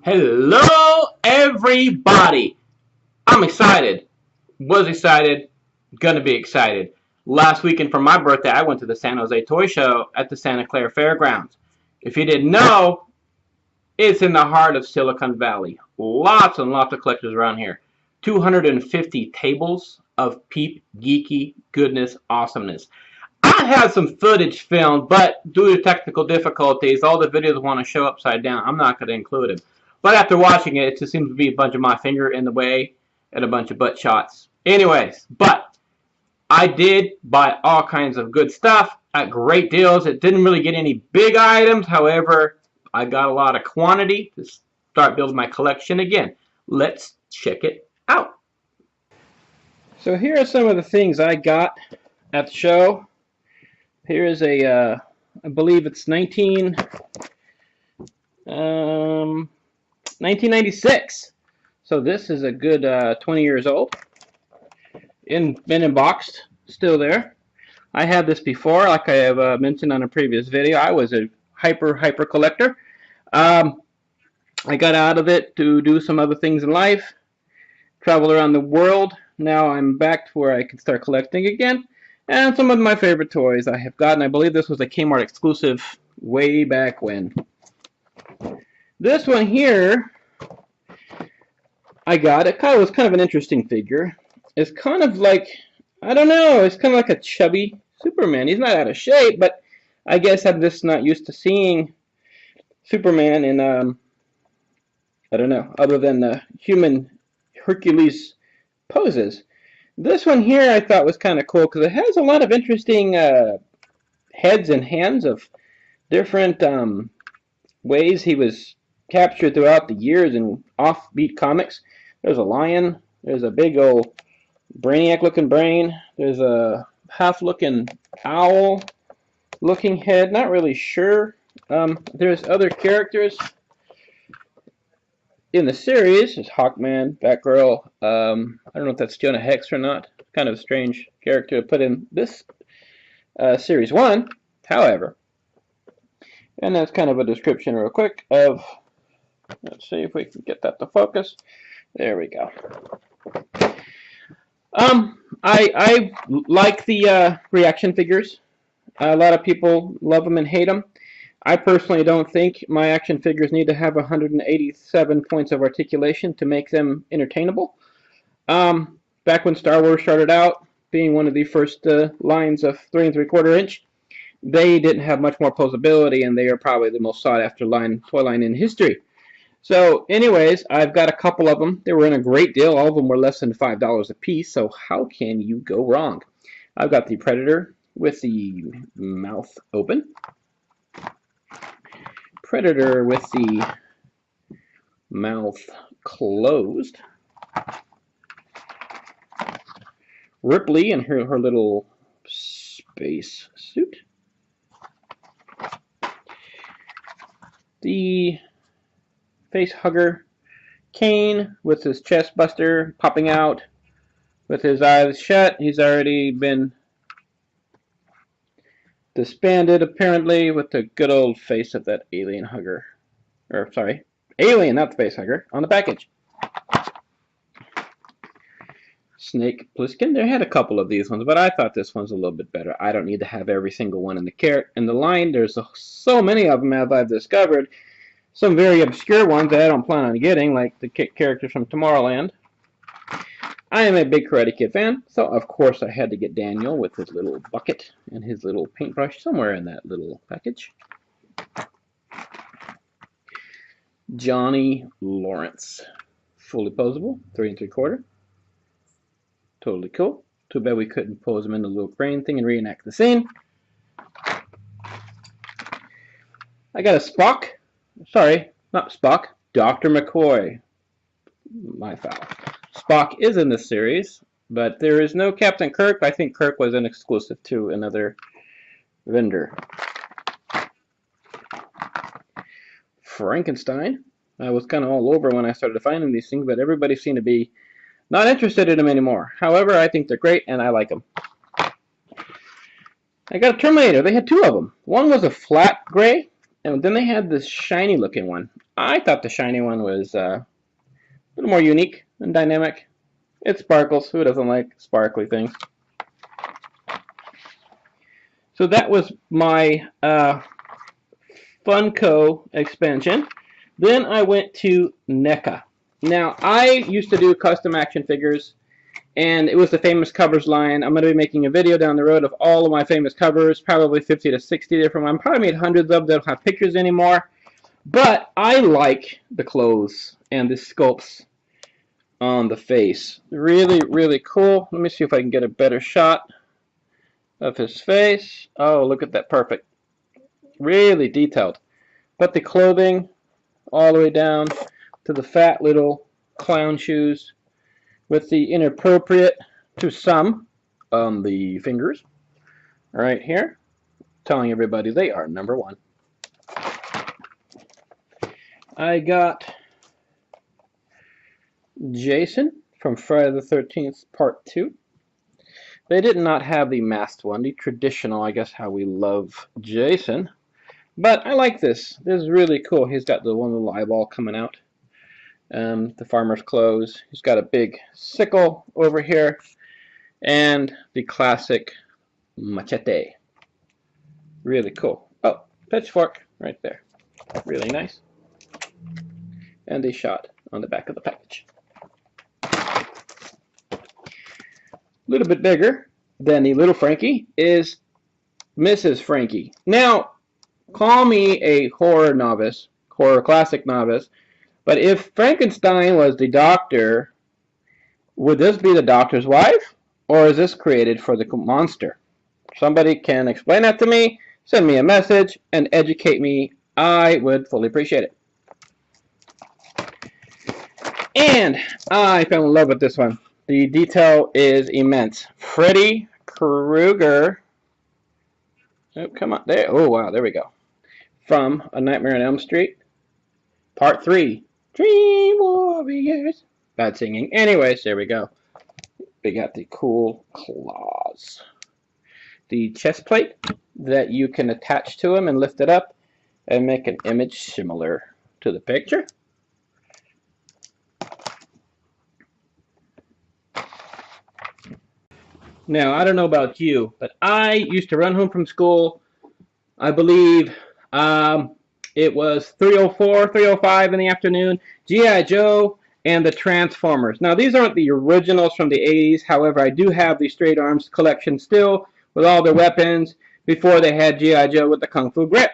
Hello, everybody. I'm excited. Was excited. Gonna be excited. Last weekend for my birthday, I went to the San Jose Toy Show at the Santa Clara Fairgrounds. If you didn't know, it's in the heart of Silicon Valley. Lots and lots of collectors around here. 250 tables of PeeP geeky goodness awesomeness. I had some footage filmed, but due to technical difficulties, all the videos want to show upside down. I'm not going to include them. But after watching it, it just seems to be a bunch of my finger in the way and a bunch of butt shots. Anyways, but I did buy all kinds of good stuff at great deals. It didn't really get any big items. However, I got a lot of quantity to start building my collection again. Let's check it out. So here are some of the things I got at the show. Here is a, I believe it's 1996. So this is a good 20 years old. Been emboxed, still there. I had this before, like I have mentioned on a previous video. I was a hyper collector. I got out of it to do some other things in life. Traveled around the world. Now I'm back to where I can start collecting again. And some of my favorite toys I have gotten. I believe this was a Kmart exclusive way back when. This one here, I got. It was kind of an interesting figure. It's kind of like, I don't know, it's kind of like a chubby Superman. He's not out of shape, but I guess I'm just not used to seeing Superman in, I don't know, other than the human Hercules poses. This one here I thought was kind of cool because it has a lot of interesting heads and hands of different ways he was captured throughout the years in offbeat comics. There's a lion. There's a big old brainiac looking brain. There's a half looking owl looking head. Not really sure. There's other characters in the series. There's Hawkman, Batgirl. I don't know if that's Jonah Hex or not. Kind of a strange character to put in this series 1. However, and that's kind of a description real quick of, let's see if we can get that to focus. There we go. I like the reaction figures. A lot of people love them and hate them. I personally don't think my action figures need to have 187 points of articulation to make them entertainable. Back when Star Wars started out, being one of the first lines of 3 3/4 inch, they didn't have much more posability, and they are probably the most sought after toy line in history. So anyways, I've got a couple of them. They were in a great deal. All of them were less than $5 a piece, so how can you go wrong? I've got the Predator with the mouth open. Predator with the mouth closed. Ripley in her little space suit. The face hugger Kane with his chest buster popping out with his eyes shut. He's already been disbanded apparently with the good old face of that alien hugger. Or sorry, alien, not the face hugger, on the package. Snake Plissken. They had a couple of these ones, but I thought this one's a little bit better. I don't need to have every single one in the line. There's so many of them as I've discovered. Some very obscure ones that I don't plan on getting, like the characters from Tomorrowland. I am a big Karate Kid fan, so of course I had to get Daniel with his little bucket and his little paintbrush somewhere in that little package. Johnny Lawrence. Fully posable, 3 3/4. Totally cool. Too bad we couldn't pose him in the little crane thing and reenact the scene. I got a Spock. Sorry, not Spock. Dr. McCoy. My foul. Spock is in this series, but there is no Captain Kirk. I think Kirk was an exclusive to another vendor. Frankenstein. I was kind of all over when I started finding these things, but everybody seemed to be not interested in them anymore. However, I think they're great, and I like them. I got a Terminator. They had 2 of them. One was a flat gray, and then they had this shiny looking one. I thought the shiny one was a little more unique and dynamic. It sparkles. Who doesn't like sparkly things? So that was my Funko expansion. Then I went to NECA. Now, I used to do custom action figures, and it was the famous covers line. I'm going to be making a video down the road of all of my famous covers, probably 50 to 60 different ones. I probably made hundreds of them. They don't have pictures anymore. But I like the clothes and the sculpts on the face. Really, really cool. Let me see if I can get a better shot of his face. Oh, look at that. Perfect. Really detailed. But the clothing all the way down to the fat little clown shoes with the inappropriate to some on the fingers right here, telling everybody they are number one. I got Jason from Friday the 13th Part 2. They did not have the masked one, the traditional, I guess, how we love Jason. But I like this. This is really cool. He's got the one little eyeball coming out. The farmer's clothes. He's got a big sickle over here. And the classic machete. Really cool. Oh, pitchfork right there. Really nice. And a shot on the back of the package. A little bit bigger than the little Frankie is Mrs. Frankie. Now, call me a horror novice, horror classic novice, but if Frankenstein was the doctor, would this be the doctor's wife? Or is this created for the monster? Somebody can explain that to me, send me a message, and educate me. I would fully appreciate it. And I fell in love with this one. The detail is immense. Freddy Krueger. Oh, come on. There. Oh, wow. There we go. From A Nightmare on Elm Street. Part 3. Dream Warriors. Bad singing. Anyways, there we go. We got the cool claws. The chest plate that you can attach to them and lift it up and make an image similar to the picture. Now, I don't know about you, but I used to run home from school, I believe it was 3:04, 3:05 in the afternoon, G.I. Joe and the Transformers. Now, these aren't the originals from the 80s. However, I do have the Straight Arms collection still with all their weapons before they had G.I. Joe with the Kung Fu grip.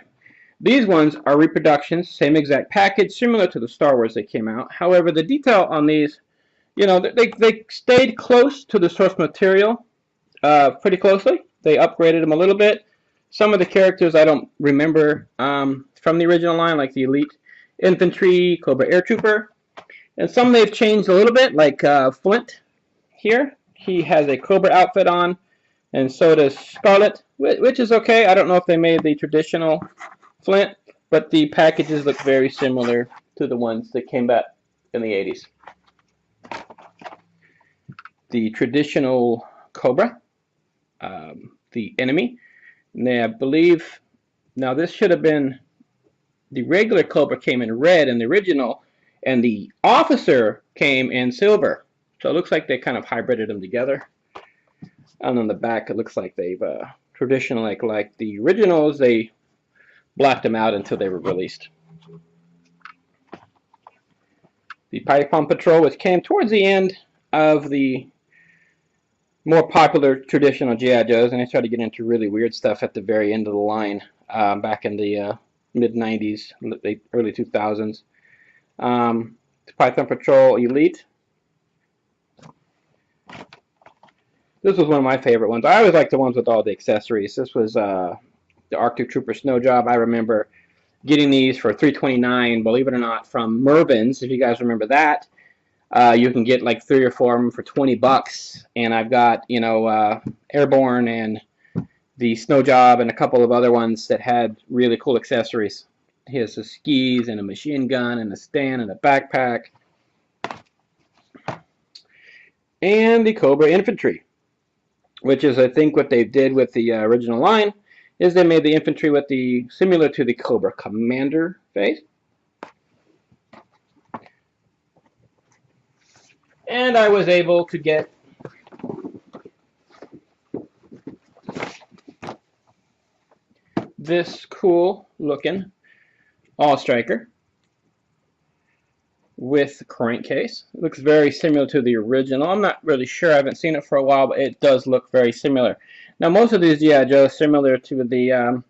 These ones are reproductions, same exact package, similar to the Star Wars that came out. However, the detail on these, you know, they stayed close to the source material. Pretty closely. They upgraded them a little bit. Some of the characters I don't remember from the original line, like the Elite Infantry, Cobra Air Trooper. And some they've changed a little bit, like Flint here. He has a Cobra outfit on, and so does Scarlet, which is okay. I don't know if they made the traditional Flint, but the packages look very similar to the ones that came back in the 80s. The traditional Cobra. The enemy. Now, I believe, now this should have been, the regular Cobra came in red in the original, and the officer came in silver. So it looks like they kind of hybrided them together. And on the back, it looks like they've, traditionally, like the originals, they blacked them out until they were released. The Python Patrol, which came towards the end of the more popular traditional G.I. Joes, and I started getting into really weird stuff at the very end of the line back in the mid-90s, early 2000s. Python Patrol Elite. This was one of my favorite ones. I always liked the ones with all the accessories. This was the Arctic Trooper Snow Job. I remember getting these for $3.29, believe it or not, from Mervyn's, if you guys remember that. You can get like 3 or 4 of them for $20, and I've got, you know, Airborne and the Snow Job and a couple of other ones that had really cool accessories. He has the skis and a machine gun and a stand and a backpack. And the Cobra Infantry, which is, I think, what they did with the original line, is they made the infantry with the, similar to the Cobra Commander face. And I was able to get this cool looking all striker with crankcase. It looks very similar to the original. I'm not really sure. I haven't seen it for a while, but it does look very similar. Now, most of these G.I. Joes, similar to the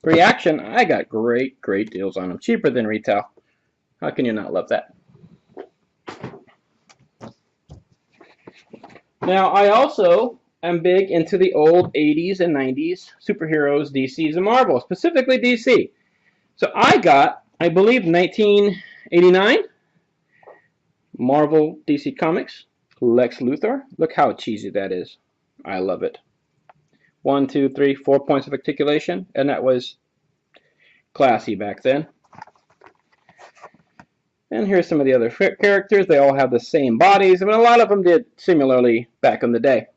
Reaction, I got great deals on them. Cheaper than retail. How can you not love that? Now, I also am big into the old 80s and 90s superheroes, DCs, and Marvel, specifically DC. So I got, I believe, 1989 Marvel DC Comics, Lex Luthor. Look how cheesy that is. I love it. 1, 2, 3, 4 points of articulation, and that was classy back then. And here's some of the other characters. They all have the same bodies, but a lot of them did similarly back in the day.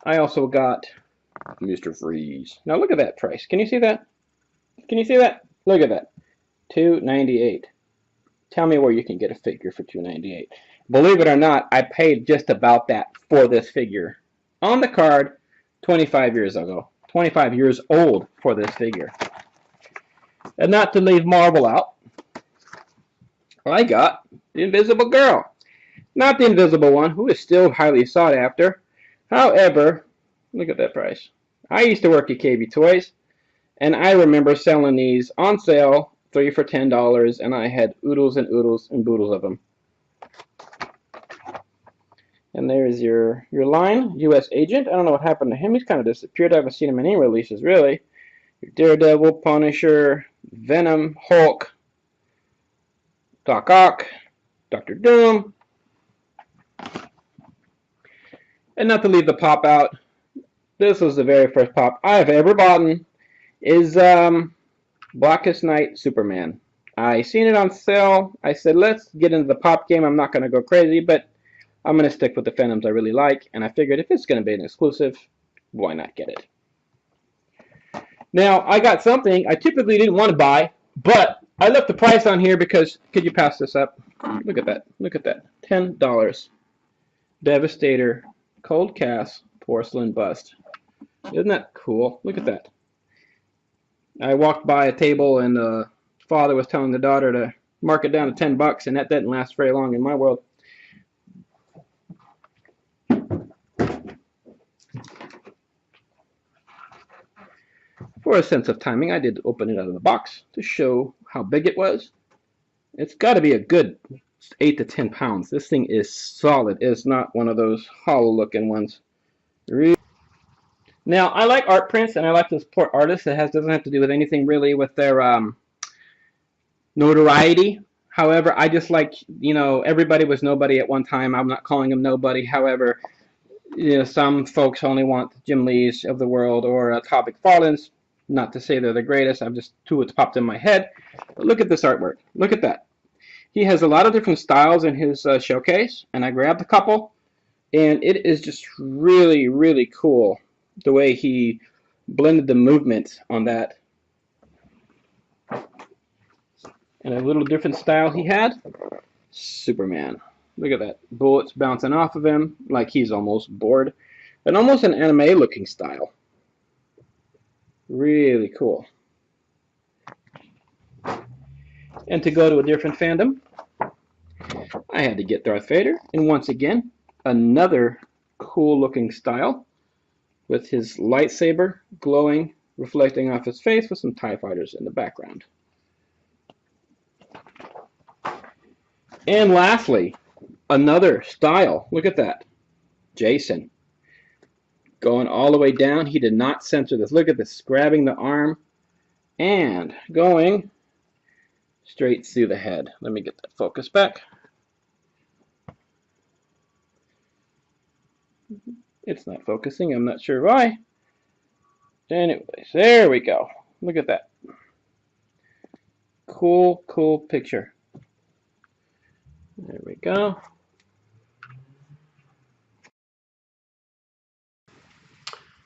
I also got Mr. Freeze. Now look at that price. Can you see that? Can you see that? Look at that. $2.98. Tell me where you can get a figure for $2.98. Believe it or not, I paid just about that for this figure on the card 25 years ago. 25 years old for this figure. And not to leave Marvel out, I got the Invisible Girl. Not the Invisible One, who is still highly sought after. However, look at that price. I used to work at KB Toys, and I remember selling these on sale, 3 for $10, and I had oodles and oodles and boodles of them. And there's your line, U.S. Agent. I don't know what happened to him. He's kind of disappeared. I haven't seen him in any releases, really. Your Daredevil, Punisher, Venom, Hulk, Doc Ock, Dr. Doom. And not to leave the pop out, this was the very first pop I've ever bought, is Blackest Night Superman. I seen it on sale. I said, let's get into the pop game. I'm not going to go crazy, but I'm going to stick with the Phantoms I really like. And I figured if it's going to be an exclusive, why not get it? Now, I got something I typically didn't want to buy, but I left the price on here because, could you pass this up? Look at that. Look at that. $10. Devastator Cold Cast Porcelain Bust. Isn't that cool? Look at that. I walked by a table and the father was telling the daughter to mark it down to $10, and that didn't last very long in my world. For a sense of timing, I did open it out of the box to show how big it was. It's got to be a good 8 to 10 pounds. This thing is solid. It's not one of those hollow looking ones. Now, I like art prints and I like to support artists. It doesn't have to do with anything really with their notoriety. However, I just like, you know, everybody was nobody at one time. I'm not calling them nobody. However, you know, some folks only want Jim Lee's of the world or Todd McFarlane's. Not to say they're the greatest. I'm just two that's popped in my head. But look at this artwork. Look at that. He has a lot of different styles in his showcase, and I grabbed a couple, and it is just really, really cool the way he blended the movement on that. And a little different style he had. Superman. Look at that. Bullets bouncing off of him like he's almost bored. And almost an anime looking style. Really cool. And to go to a different fandom, I had to get Darth Vader. And once again, another cool looking style with his lightsaber glowing, reflecting off his face with some TIE fighters in the background. And lastly, another style. Look at that. Jason. Going all the way down. He did not censor this. Look at this. Grabbing the arm and going straight through the head. Let me get that focus back. It's not focusing. I'm not sure why. Anyways, there we go. Look at that. Cool, cool picture. There we go.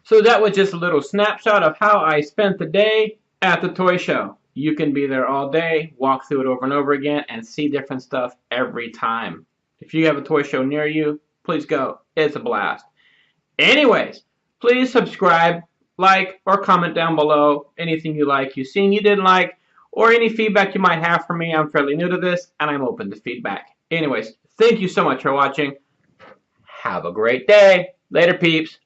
So that was just a little snapshot of how I spent the day at the toy show. You can be there all day, walk through it over and over again, and see different stuff every time. If you have a toy show near you, please go. It's a blast. Anyways, please subscribe, like, or comment down below anything you like, you seen you didn't like, or any feedback you might have for me. I'm fairly new to this, and I'm open to feedback. Anyways, thank you so much for watching. Have a great day. Later, peeps.